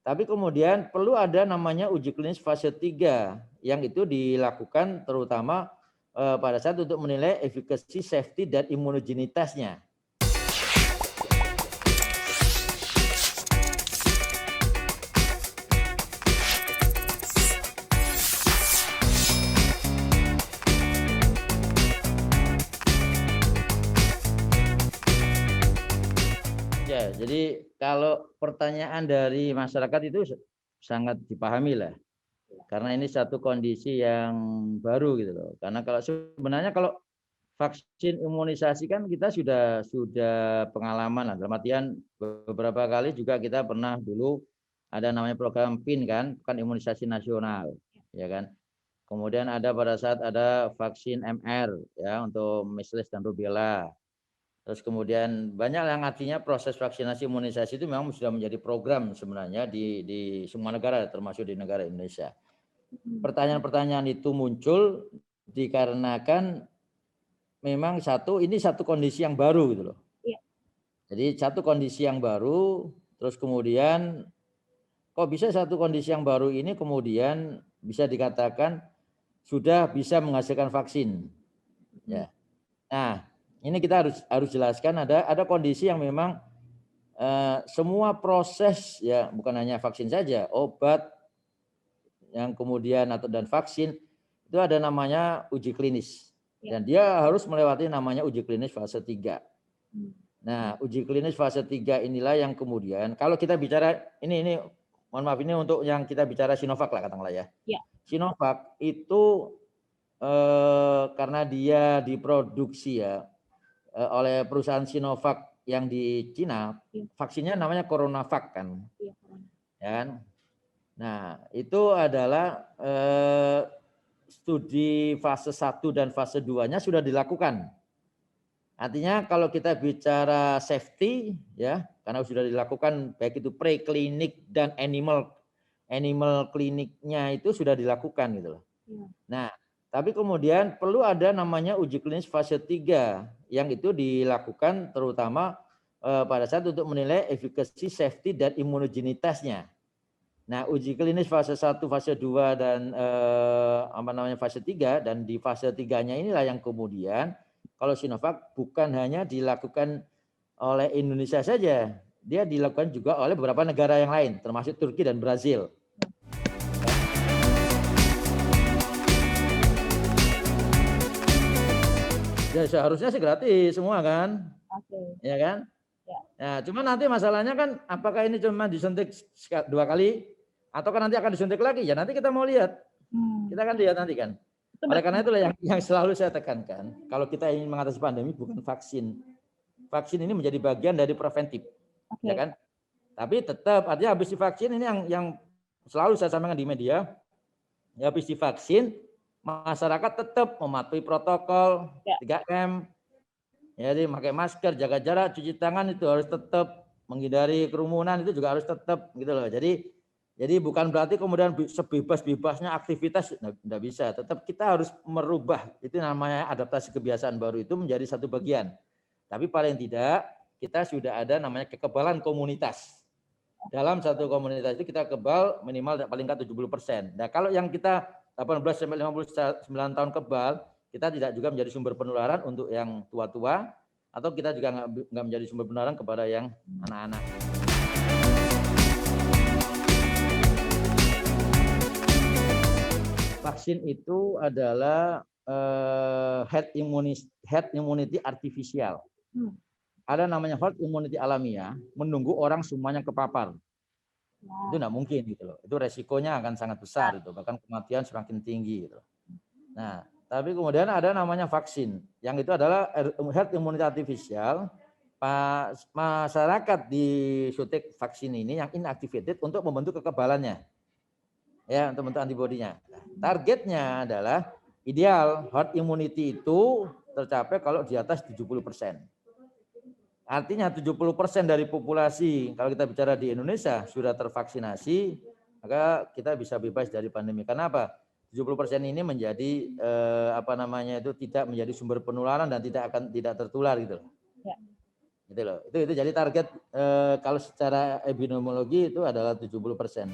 tapi kemudian perlu ada namanya uji klinis fase 3 yang itu dilakukan terutama pada saat untuk menilai efikasi, safety, dan imunogenitasnya. Ya, jadi kalau pertanyaan dari masyarakat itu sangat dipahami lah. Karena ini satu kondisi yang baru gitu loh. Karena kalau sebenarnya kalau vaksin imunisasi kan kita sudah pengalaman lah. Dalam artian beberapa kali juga kita pernah dulu ada namanya program PIN kan, bukan imunisasi nasional, ya kan. Kemudian ada pada saat ada vaksin MR ya untuk measles dan rubella. Terus kemudian banyak yang artinya proses vaksinasi imunisasi itu memang sudah menjadi program sebenarnya di semua negara termasuk di negara Indonesia. Pertanyaan-pertanyaan itu muncul dikarenakan memang ini satu kondisi yang baru gitu loh. Ya. Jadi satu kondisi yang baru, terus kemudian kok bisa satu kondisi yang baru ini kemudian bisa dikatakan sudah bisa menghasilkan vaksin. Ya. Nah, ini kita harus jelaskan ada kondisi yang memang semua proses ya bukan hanya vaksin saja, obat yang kemudian dan vaksin itu ada namanya uji klinis. Dan dia harus melewati namanya uji klinis fase 3. Nah, uji klinis fase 3 inilah yang kemudian kalau kita bicara ini mohon maaf ini untuk yang kita bicara Sinovac lah katakanlah ya. Sinovac itu karena dia diproduksi ya oleh perusahaan Sinovac yang di Cina, vaksinnya namanya CoronaVac kan. Ya kan? Nah, itu adalah studi fase 1 dan fase 2-nya sudah dilakukan. Artinya kalau kita bicara safety ya, karena sudah dilakukan baik itu preklinik dan animal kliniknya itu sudah dilakukan gitu loh. Nah, tapi kemudian perlu ada namanya uji klinis fase 3 yang itu dilakukan terutama pada saat untuk menilai efikasi, safety, dan imunogenitasnya. Nah, uji klinis fase 1, fase 2 dan fase 3 dan di fase 3-nya inilah yang kemudian kalau Sinovac bukan hanya dilakukan oleh Indonesia saja, dia dilakukan juga oleh beberapa negara yang lain termasuk Turki dan Brazil. Ya seharusnya sih gratis semua kan, ya kan? Nah, cuma nanti masalahnya kan apakah ini cuma disuntik 2 kali atau kan nanti akan disuntik lagi? Ya nanti kita mau lihat, kita akan lihat nanti kan. Oleh karena itulah yang selalu saya tekankan, kalau kita ingin mengatasi pandemi bukan vaksin. Vaksin ini menjadi bagian dari preventif, ya kan? Tapi tetap artinya habis divaksin ini yang selalu saya sampaikan di media, ya habis divaksin masyarakat tetap mematuhi protokol 3M, ya, jadi pakai masker, jaga jarak, cuci tangan itu harus tetap, menghindari kerumunan itu juga harus tetap gitu loh. Jadi bukan berarti kemudian sebebas-bebasnya aktivitas enggak bisa, tetap kita harus merubah itu namanya adaptasi kebiasaan baru itu menjadi satu bagian. Tapi paling tidak kita sudah ada namanya kekebalan komunitas. Dalam satu komunitas itu kita kebal minimal paling enggak 70%. Nah, kalau yang kita 18 sampai 59 tahun kebal, kita tidak juga menjadi sumber penularan untuk yang tua-tua atau kita juga nggak menjadi sumber penularan kepada yang anak-anak. Vaksin itu adalah herd immunity artificial. Ada namanya herd immunity alamiah, menunggu orang semuanya kepapar. Itu enggak mungkin gitu loh. Itu resikonya akan sangat besar itu, bahkan kematian semakin tinggi gitu. Nah, tapi kemudian ada namanya vaksin, yang itu adalah herd immunity artificial. Masyarakat disuntik vaksin ini yang inactivated untuk membentuk kekebalannya. Ya, untuk membentuk antibodinya. Targetnya adalah ideal herd immunity itu tercapai kalau di atas 70%. Artinya 70% dari populasi kalau kita bicara di Indonesia sudah tervaksinasi, maka kita bisa bebas dari pandemi. Kenapa? 70% ini menjadi itu tidak menjadi sumber penularan dan tidak tertular gitu. Ya. Gitu loh. Itu jadi target kalau secara epidemiologi itu adalah 70%.